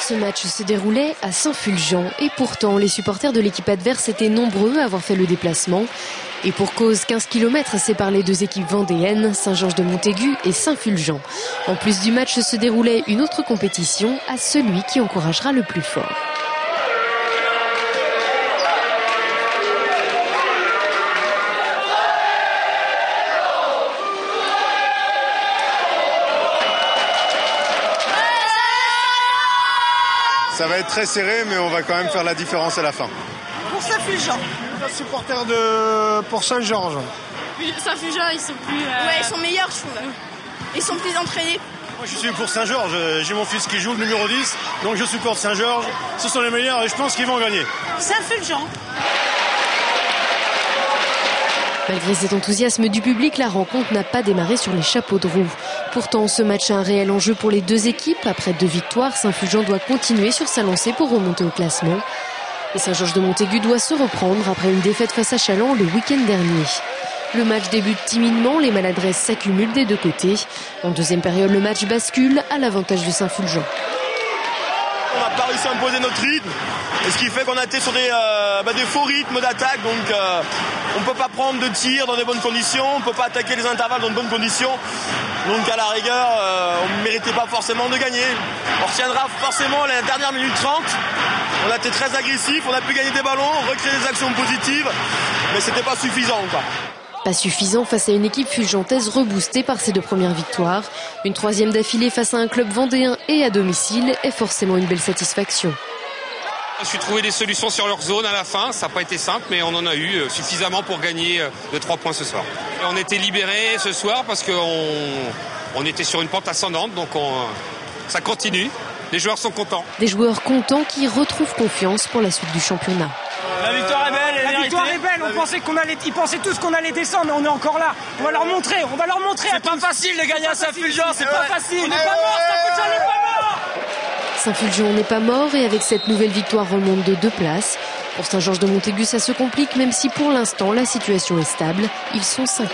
Ce match se déroulait à Saint-Fulgent et pourtant les supporters de l'équipe adverse étaient nombreux à avoir fait le déplacement. Et pour cause, 15 km séparent les deux équipes vendéennes, Saint-Georges-de-Montaigu et Saint-Fulgent. En plus du match se déroulait une autre compétition à celui qui encouragera le plus fort. Ça va être très serré, mais on va quand même faire la différence à la fin. Pour Saint-Fulgent. Supporter pour Saint-Georges. Saint-Fulgent, ils sont plus... Ouais, ils sont meilleurs, je trouve. Ils sont plus entraînés. Moi, je suis pour Saint-Georges. J'ai mon fils qui joue le numéro 10, donc je supporte Saint-Georges. Ce sont les meilleurs et je pense qu'ils vont gagner. Saint-Fulgent. Malgré cet enthousiasme du public, la rencontre n'a pas démarré sur les chapeaux de roue. Pourtant, ce match a un réel enjeu pour les deux équipes. Après 2 victoires, Saint-Fulgent doit continuer sur sa lancée pour remonter au classement. Et Saint-Georges-de-Montaigu doit se reprendre après une défaite face à Challans le week-end dernier. Le match débute timidement, les maladresses s'accumulent des deux côtés. En deuxième période, le match bascule à l'avantage de Saint-Fulgent. On n'a pas réussi à imposer notre rythme, et ce qui fait qu'on a été sur des faux rythmes d'attaque, donc on ne peut pas prendre de tir dans des bonnes conditions, on ne peut pas attaquer les intervalles dans de bonnes conditions, donc à la rigueur, on ne méritait pas forcément de gagner. On retiendra forcément la dernière minute 30, on a été très agressif, on a pu gagner des ballons, recréer des actions positives, mais c'était pas suffisant, quoi. Pas suffisant face à une équipe fulgentaise reboostée par ses 2 premières victoires. Une 3e d'affilée face à un club vendéen et à domicile est forcément une belle satisfaction. Je suis trouvé des solutions sur leur zone à la fin, ça n'a pas été simple, mais on en a eu suffisamment pour gagner de 3 points ce soir. Et on était libérés ce soir parce qu'on était sur une pente ascendante, donc ça continue. Les joueurs sont contents. Des joueurs contents qui retrouvent confiance pour la suite du championnat. La victoire est belle, La victoire est belle, ils pensaient tous qu'on allait descendre, mais on est encore là. On va leur montrer. C'est pas facile de gagner à Saint-Fulgent, c'est pas facile. On n'est pas mort, Saint-Fulgent n'est pas mort. Saint-Fulgent n'est pas mort et avec cette nouvelle victoire remonte de 2 places. Pour Saint-Georges-de-Montaigu, ça se complique même si pour l'instant la situation est stable. Ils sont 5e.